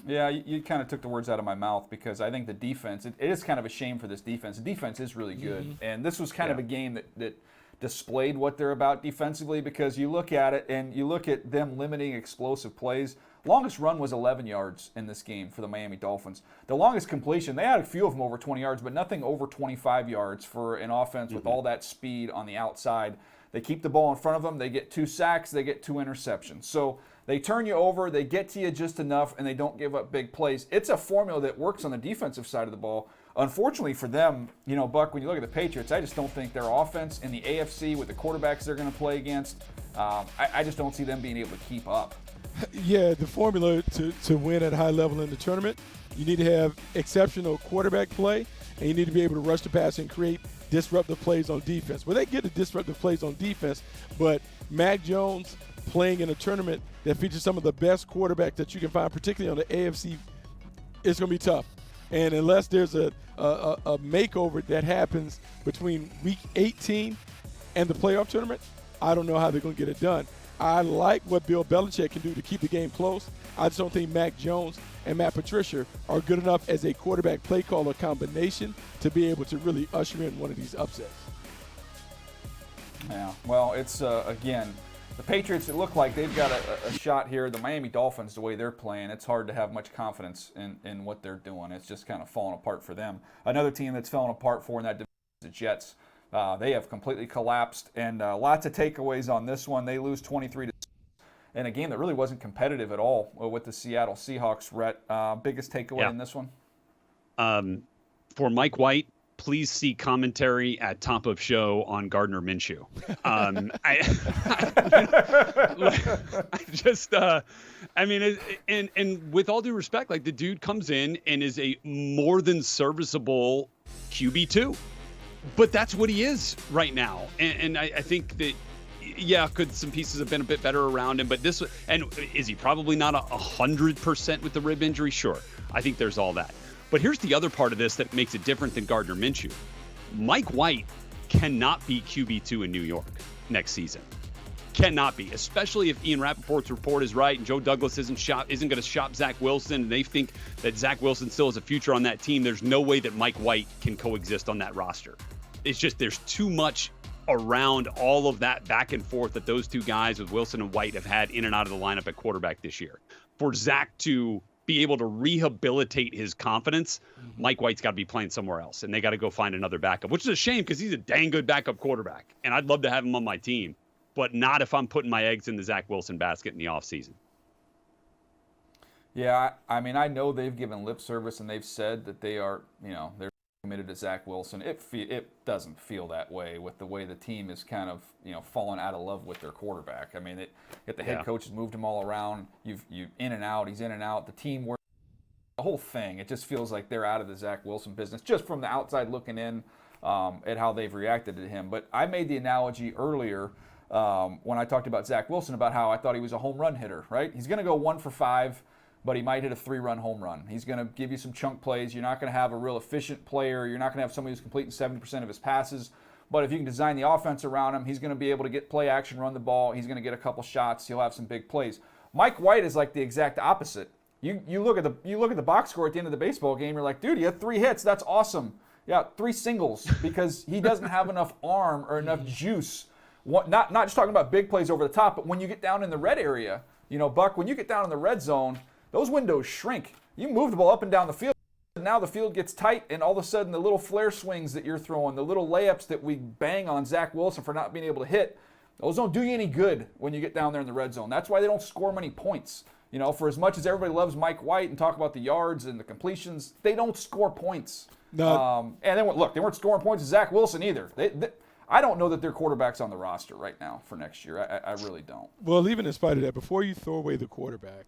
Yeah, you kind of took the words out of my mouth because I think the defense, it is kind of a shame for this defense. The defense is really good. Mm-hmm. And this was kind of a game that displayed what they're about defensively because you look at it and you look at them limiting explosive plays. Longest run was 11 yards in this game for the Miami Dolphins. The longest completion, they had a few of them over 20 yards, but nothing over 25 yards for an offense with all that speed on the outside. They keep the ball in front of them. They get 2 sacks. They get 2 interceptions. So they turn you over. They get to you just enough, and they don't give up big plays. It's a formula that works on the defensive side of the ball. Unfortunately for them, Buck, when you look at the Patriots, I just don't think their offense in the AFC with the quarterbacks they're going to play against, I just don't see them being able to keep up. Yeah, the formula to win at a high level in the tournament, you need to have exceptional quarterback play, and you need to be able to rush the pass and create disruptive plays on defense. Well, they get the disruptive plays on defense, but Mac Jones playing in a tournament that features some of the best quarterbacks that you can find, particularly on the AFC, it's going to be tough. And unless there's a makeover that happens between week 18 and the playoff tournament, I don't know how they're going to get it done. I like what Bill Belichick can do to keep the game close. I just don't think Mac Jones and Matt Patricia are good enough as a quarterback play caller combination to be able to really usher in one of these upsets. Yeah, well, it's, again, the Patriots, it looked like they've got a shot here. The Miami Dolphins, the way they're playing, it's hard to have much confidence in what they're doing. It's just kind of falling apart for them. Another team that's falling apart for in that division is the Jets. They have completely collapsed, and lots of takeaways on this one. They lose 23-6 in a game that really wasn't competitive at all with the Seattle Seahawks. Rhett, biggest takeaway in this one? For Mike White, please see commentary at top of show on Gardner Minshew. And with all due respect, like the dude comes in and is a more than serviceable QB2, but that's what he is right now. And I think that, yeah, could some pieces have been a bit better around him, but is he probably not 100% with the rib injury? Sure. I think there's all that. But here's the other part of this that makes it different than Gardner Minshew. Mike White cannot be QB2 in New York next season. Cannot be, especially if Ian Rappaport's report is right and Joe Douglas isn't going to shop Zach Wilson, and they think that Zach Wilson still has a future on that team. There's no way that Mike White can coexist on that roster. It's just there's too much around all of that back and forth that those two guys with Wilson and White have had in and out of the lineup at quarterback this year. For Zach to be able to rehabilitate his confidence, Mike White's got to be playing somewhere else, and they got to go find another backup, which is a shame because he's a dang good backup quarterback, and I'd love to have him on my team, but not if I'm putting my eggs in the Zach Wilson basket in the offseason. Yeah, I mean, I know they've given lip service and they've said that they are, they're committed to Zach Wilson. It doesn't feel that way with the way the team is kind of, fallen out of love with their quarterback. I mean, the head coach has moved him all around. You in and out. He's in and out. The team works. The whole thing. It just feels like they're out of the Zach Wilson business, just from the outside looking in at how they've reacted to him. But I made the analogy earlier when I talked about Zach Wilson about how I thought he was a home run hitter. Right? He's going to go 1 for 5. But he might hit a 3-run home run. He's going to give you some chunk plays. You're not going to have a real efficient player. You're not going to have somebody who's completing 70% of his passes. But if you can design the offense around him, he's going to be able to get play action, run the ball. He's going to get a couple shots. He'll have some big plays. Mike White is like the exact opposite. You look at the box score at the end of the baseball game. You're like, dude, he had 3 hits. That's awesome. Yeah, 3 singles because he doesn't have enough arm or enough juice. Not just talking about big plays over the top, but when you get down in the red area, Buck, when you get down in the red zone, those windows shrink. You move the ball up and down the field, and now the field gets tight, and all of a sudden the little flare swings that you're throwing, the little layups that we bang on Zach Wilson for not being able to hit, those don't do you any good when you get down there in the red zone. That's why they don't score many points. For as much as everybody loves Mike White and talk about the yards and the completions, they don't score points. No. And then look, they weren't scoring points with Zach Wilson either. I don't know that their quarterback's on the roster right now for next year. I really don't. Well, even in spite of that, before you throw away the quarterback,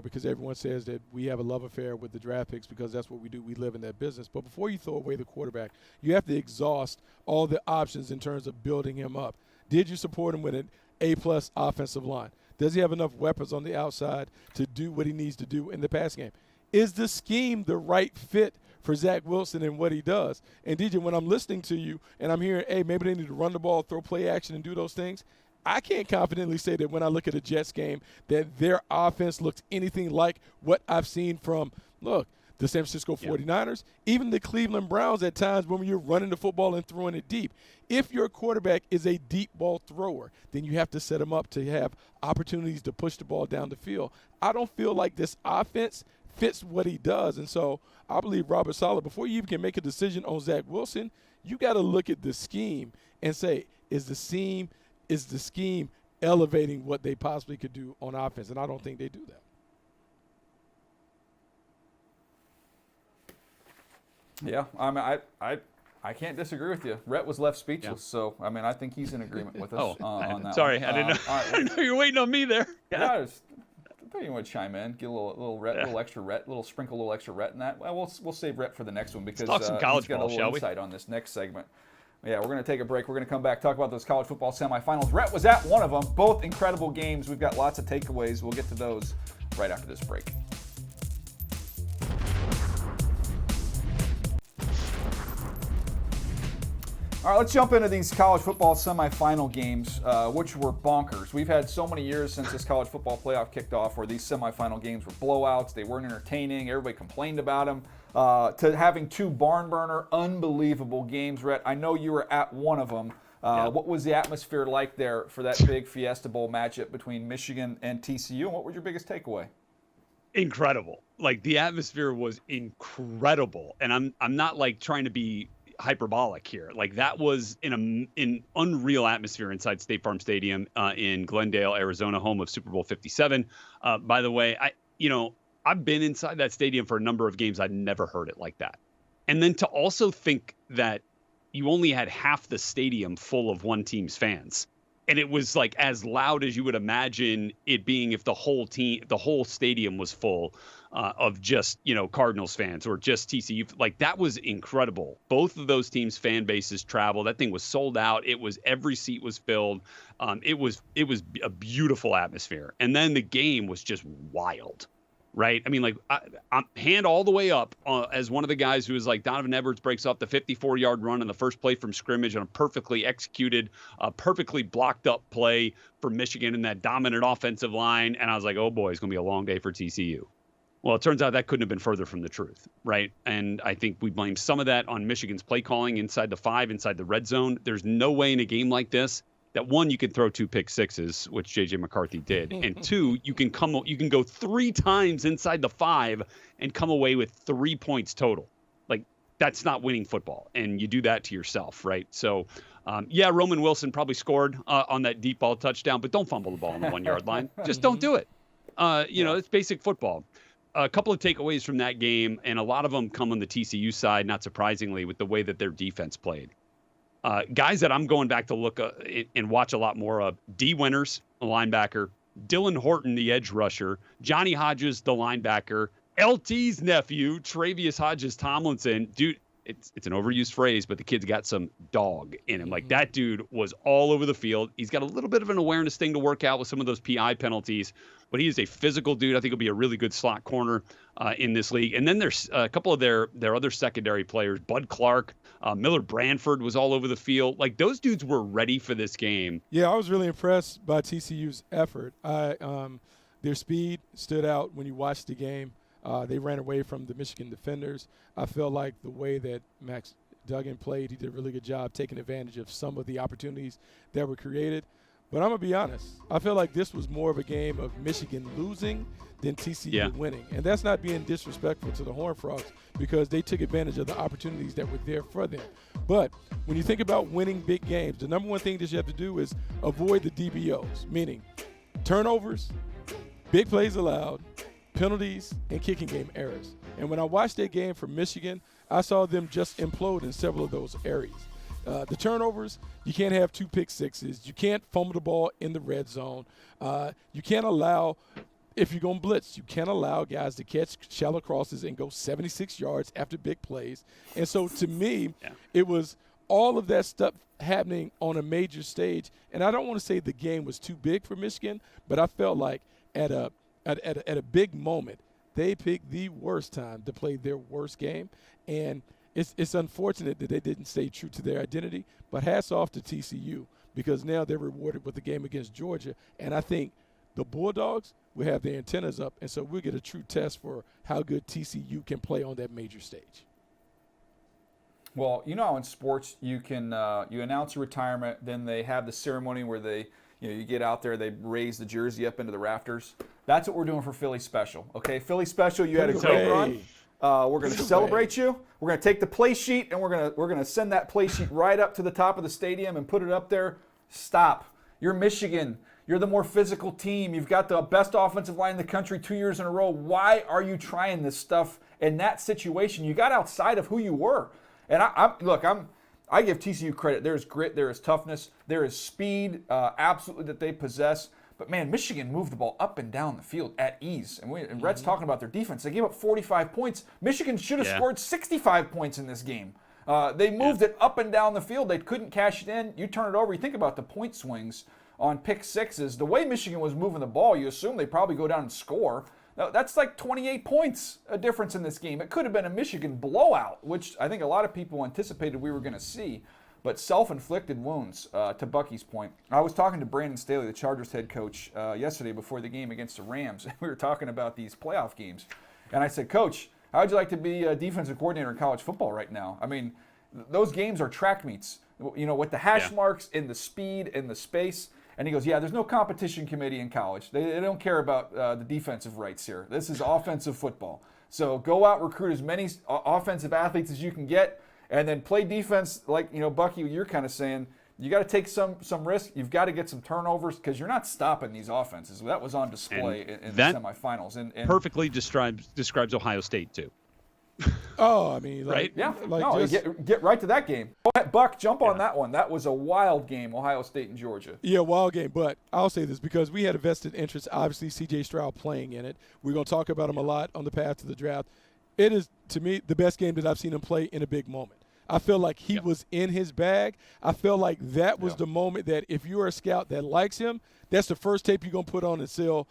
because everyone says that we have a love affair with the draft picks because that's what we do. We live in that business. But before you throw away the quarterback, you have to exhaust all the options in terms of building him up. Did you support him with an A-plus offensive line? Does he have enough weapons on the outside to do what he needs to do in the pass game? Is the scheme the right fit for Zach Wilson and what he does? And DJ, when I'm listening to you and I'm hearing, hey, maybe they need to run the ball, throw play action, and do those things, I can't confidently say that when I look at a Jets game that their offense looks anything like what I've seen from, the San Francisco 49ers, even the Cleveland Browns at times when you're running the football and throwing it deep. If your quarterback is a deep ball thrower, then you have to set him up to have opportunities to push the ball down the field. I don't feel like this offense fits what he does. And so I believe Robert Saleh, before you even can make a decision on Zach Wilson, you got to look at the scheme and say, is the scheme elevating what they possibly could do on offense? And I don't think they do that. Yeah, I can't disagree with you. Rhett was left speechless, so I think he's in agreement with us on that. Sorry, one. I didn't know. I didn't know you were waiting on me there. Yeah, I thought you want to chime in, get a little Rhett, little extra Rhett, sprinkle a little extra Rhett in that. Well, we'll save Rhett for the next one because talk some college he's got ball, a little shall insight on this next segment. Yeah, we're going to take a break. We're going to come back, talk about those college football semifinals. Rhett was at one of them. Both incredible games. We've got lots of takeaways. We'll get to those right after this break. All right, let's jump into these college football semifinal games, which were bonkers. We've had so many years since this college football playoff kicked off where these semifinal games were blowouts. They weren't entertaining. Everybody complained about them. To having 2 barn burner, unbelievable games, Rhett. I know you were at one of them. What was the atmosphere like there for that big Fiesta Bowl matchup between Michigan and TCU? And what was your biggest takeaway? Incredible. Like, the atmosphere was incredible. And I'm not like trying to be hyperbolic here. Like, that was in an unreal atmosphere inside State Farm Stadium in Glendale, Arizona, home of Super Bowl 57. By the way, I've been inside that stadium for a number of games. I'd never heard it like that. And then to also think that you only had half the stadium full of one team's fans. And it was like as loud as you would imagine it being if the whole stadium was full of just, Cardinals fans or just TCU. Like, that was incredible. Both of those teams' fan bases traveled. That thing was sold out. Every seat was filled. It was a beautiful atmosphere. And then the game was just wild. Right. I mean, like, I'm hand all the way up as one of the guys who was like, Donovan Edwards breaks off the 54-yard run on the first play from scrimmage on a perfectly executed, perfectly blocked up play for Michigan in that dominant offensive line. And I was like, oh, boy, it's going to be a long day for TCU. Well, it turns out that couldn't have been further from the truth. Right. And I think we blame some of that on Michigan's play calling inside the 5, inside the red zone. There's no way in a game like this that, one, you can throw 2 pick sixes, which J.J. McCarthy did, and 2, you can go 3 times inside the 5 and come away with 3 points total. Like, that's not winning football, and you do that to yourself, right? So, Roman Wilson probably scored on that deep ball touchdown, but don't fumble the ball on the 1-yard line. Just don't do it. It's basic football. A couple of takeaways from that game, and a lot of them come on the TCU side, not surprisingly, with the way that their defense played. Guys that I'm going back to look and watch a lot more of: D. Winters, a linebacker; Dylan Horton, the edge rusher; Johnny Hodges, the linebacker; LT's nephew, Travius Hodges Tomlinson. Dude, it's an overused phrase, but the kid's got some dog in him. Like, that dude was all over the field. He's got a little bit of an awareness thing to work out with some of those PI penalties, but he is a physical dude. I think he'll be a really good slot corner in this league. And then there's a couple of their other secondary players. Bud Clark, Miller Branford was all over the field. Like, those dudes were ready for this game. Yeah, I was really impressed by TCU's effort. Their speed stood out when you watched the game. They ran away from the Michigan defenders. I felt like the way that Max Duggan played, he did a really good job taking advantage of some of the opportunities that were created. But I'm going to be honest. I feel like this was more of a game of Michigan losing than TCU winning. And that's not being disrespectful to the Horned Frogs, because they took advantage of the opportunities that were there for them. But when you think about winning big games, the number one thing that you have to do is avoid the DBOs, meaning turnovers, big plays allowed, penalties, and kicking game errors. And when I watched that game from Michigan, I saw them just implode in several of those areas. The turnovers, you can't have 2 pick sixes. You can't fumble the ball in the red zone. You can't allow, if you're going to blitz, you can't allow guys to catch shallow crosses and go 76 yards after big plays. And so to me, it was all of that stuff happening on a major stage. And I don't want to say the game was too big for Michigan, but I felt like at a big moment, they picked the worst time to play their worst game. And it's unfortunate that they didn't stay true to their identity, but hats off to TCU, because now they're rewarded with the game against Georgia. And I think the Bulldogs will have their antennas up, and so we'll get a true test for how good TCU can play on that major stage. Well, you know how in sports you can you announce your retirement, then they have the ceremony where they you get out there, they raise the jersey up into the rafters. That's what we're doing for Philly Special. Okay, Philly Special, you had a great run. We're going to celebrate you. We're going to take the play sheet and we're going to send that play sheet right up to the top of the stadium and put it up there. Stop. You're Michigan. You're the more physical team. You've got the best offensive line in the country 2 years in a row. Why are you trying this stuff in that situation? You got outside of who you were. And I give TCU credit. There's grit, there is toughness, there is speed, absolutely, that they possess. But man, Michigan moved the ball up and down the field at ease. And Red's talking about their defense. They gave up 45 points. Michigan should have scored 65 points in this game. They moved it up and down the field. They couldn't cash it in. You turn it over. You think about the point swings on pick sixes. The way Michigan was moving the ball, you assume they probably go down and score. That's like 28 points a difference in this game. It could have been a Michigan blowout, which I think a lot of people anticipated we were going to see. But self-inflicted wounds, to Bucky's point. I was talking to Brandon Staley, the Chargers head coach, yesterday before the game against the Rams. We were talking about these playoff games. And I said, Coach, how would you like to be a defensive coordinator in college football right now? I mean, those games are track meets, with the hash marks and the speed and the space. And he goes, there's no competition committee in college. They don't care about the defensive rights here. This is offensive football. So go out, recruit as many offensive athletes as you can get, and then play defense like, Bucky, you're kind of saying, you got to take some risk. You've got to get some turnovers because you're not stopping these offenses. That was on display in the semifinals. And perfectly describes Ohio State, too. Oh, I mean, Right? Yeah, like no, just, get right to that game. Go ahead, Buck, jump on Yeah. that one. That was a wild game, Ohio State and Georgia. yeah, wild game. But I'll say this because we had a vested interest, obviously, C.J. Stroud playing in it. We're going to talk about him a lot on the path to the draft. It is, to me, the best game that I've seen him play in a big moment. I feel like he was in his bag. I feel like that was the moment that if you're a scout that likes him, that's the first tape you're going to put on and sell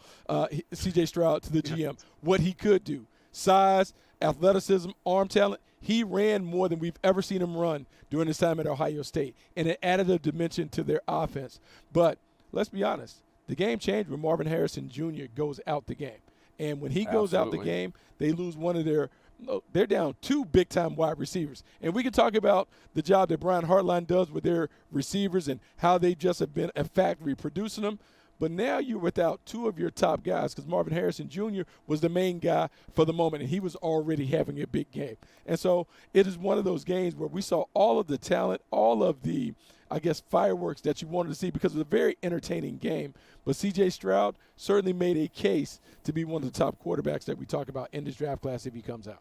C.J. Stroud to the GM. What he could do. Size, athleticism, arm talent. He ran more than we've ever seen him run during his time at Ohio State, and it added a dimension to their offense. But let's be honest, the game changed when Marvin Harrison Jr. goes out the game. And when he goes out the game, they lose one of their – they're down 2 big-time wide receivers. And we can talk about the job that Brian Hartline does with their receivers and how they just have been a factory producing them. But now you're without 2 of your top guys because Marvin Harrison Jr. was the main guy for the moment, and he was already having a big game. And so it is one of those games where we saw all of the talent, all of the, I guess, fireworks that you wanted to see because it was a very entertaining game. But C.J. Stroud certainly made a case to be one of the top quarterbacks that we talk about in this draft class if he comes out.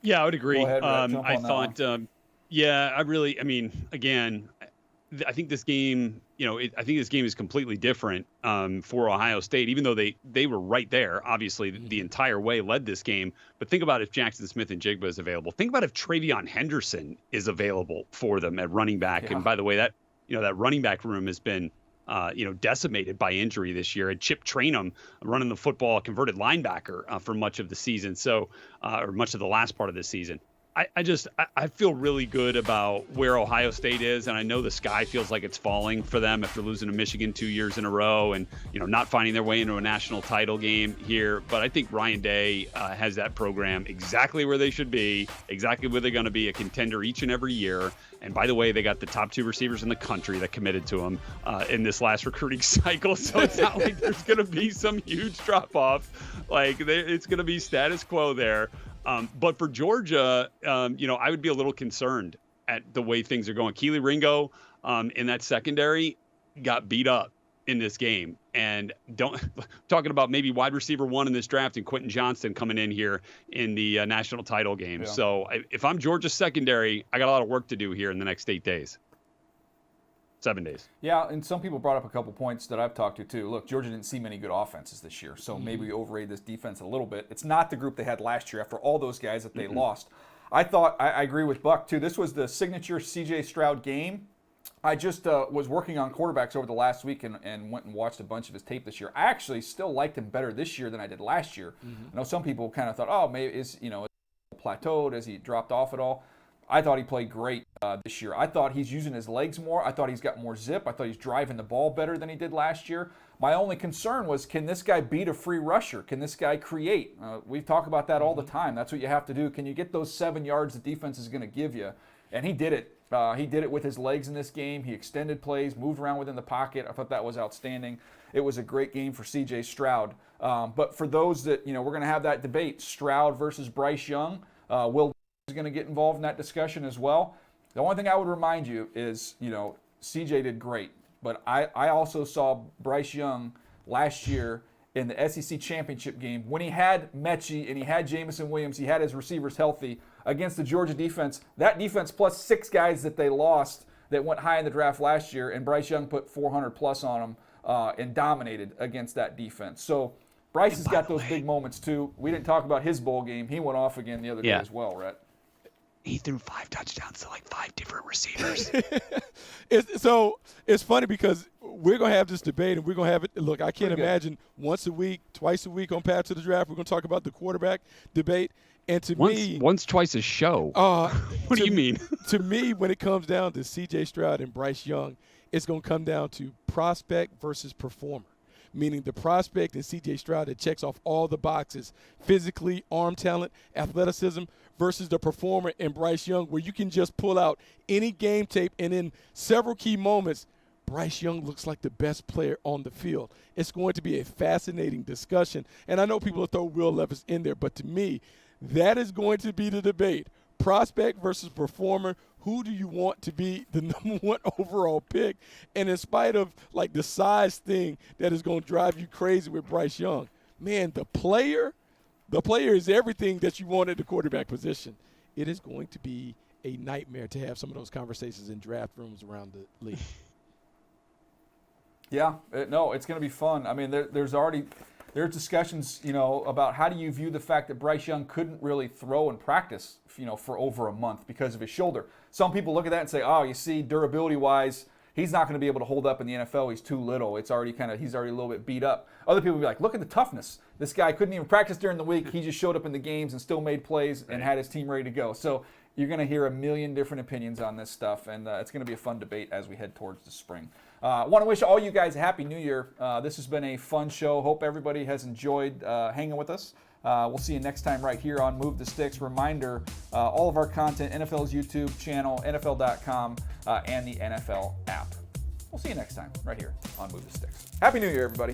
Yeah, I would agree. Go ahead, Rick, jump I on that thought, yeah, I mean, again, I think this game, I think this game is completely different for Ohio State, even though they were right there, obviously, the entire way, led this game. But think about if Jackson Smith and Jigba is available. Think about if Travion Henderson is available for them at running back. Yeah. And by the way, that running back room has been, decimated by injury this year. And Chip Trainum running the football, a converted linebacker for much of the season, or much of the last part of the season. I feel really good about where Ohio State is, and I know the sky feels like it's falling for them after losing to Michigan 2 years in a row and not finding their way into a national title game here. But I think Ryan Day has that program exactly where they should be, exactly where they're going to be, a contender each and every year. And by the way, they got the top 2 receivers in the country that committed to him in this last recruiting cycle. So it's not like there's going to be some huge drop off. Like it's going to be status quo there. But for Georgia, I would be a little concerned at the way things are going. Keely Ringo in that secondary got beat up in this game. And talking about maybe wide receiver 1 in this draft and Quentin Johnston coming in here in the national title game. Yeah. So if I'm Georgia's secondary, I got a lot of work to do here in the next 8 days. 7 days. Yeah, and some people brought up a couple points that I've talked to too. Look, Georgia didn't see many good offenses this year, so maybe we overrated this defense a little bit. It's not the group they had last year after all those guys that they lost. I agree with Buck too. This was the signature C.J. Stroud game. I just was working on quarterbacks over the last week and went and watched a bunch of his tape this year. I actually still liked him better this year than I did last year. I know some people kind of thought, oh, maybe is plateaued, has he dropped off at all? I thought he played great this year. I thought he's using his legs more. I thought he's got more zip. I thought he's driving the ball better than he did last year. My only concern was, can this guy beat a free rusher? Can this guy create? We talk about that all the time. That's what you have to do. Can you get those 7 yards the defense is going to give you? And he did it. He did it with his legs in this game. He extended plays, moved around within the pocket. I thought that was outstanding. It was a great game for C.J. Stroud. But for those that, we're going to have that debate, Stroud versus Bryce Young. Will is going to get involved in that discussion as well. The only thing I would remind you is, CJ did great, but I also saw Bryce Young last year in the SEC championship game when he had Mechie and he had Jamison Williams, he had his receivers healthy against the Georgia defense. That defense plus 6 guys that they lost that went high in the draft last year, and Bryce Young put 400 plus on them and dominated against that defense. So Bryce has got those big moments too. We didn't talk about his bowl game. He went off again the other day as well, Rhett. He threw 5 touchdowns to 5 different receivers. It's funny because we're going to have this debate, and we're going to have it. Look, I can't imagine once a week, twice a week on Path to the Draft, we're going to talk about the quarterback debate. And to me – once, twice a show. What do you mean? To me, when it comes down to C.J. Stroud and Bryce Young, it's going to come down to prospect versus performer. Meaning the prospect in C.J. Stroud that checks off all the boxes, physically, arm talent, athleticism, versus the performer in Bryce Young, where you can just pull out any game tape and in several key moments, Bryce Young looks like the best player on the field. It's going to be a fascinating discussion. And I know people will throw Will Levis in there, but to me, that is going to be the debate. Prospect versus performer. Who do you want to be the number 1 overall pick? And in spite of the size thing that is going to drive you crazy with Bryce Young, man, the player, The player is everything that you want at the quarterback position. It is going to be a nightmare to have some of those conversations in draft rooms around the league. Yeah, it's going to be fun. I mean, there's discussions, about how do you view the fact that Bryce Young couldn't really throw in practice, for over a month because of his shoulder. Some people look at that and say, oh, you see, durability-wise, he's not going to be able to hold up in the NFL. He's too little. He's already a little bit beat up. Other people will be like, look at the toughness. This guy couldn't even practice during the week. He just showed up in the games and still made plays and had his team ready to go. So you're going to hear a million different opinions on this stuff, and it's going to be a fun debate as we head towards the spring. Want to wish all you guys a Happy New Year. This has been a fun show. Hope everybody has enjoyed hanging with us. We'll see you next time right here on Move the Sticks. Reminder, all of our content, NFL's YouTube channel, NFL.com, and the NFL app. We'll see you next time right here on Move the Sticks. Happy New Year, everybody.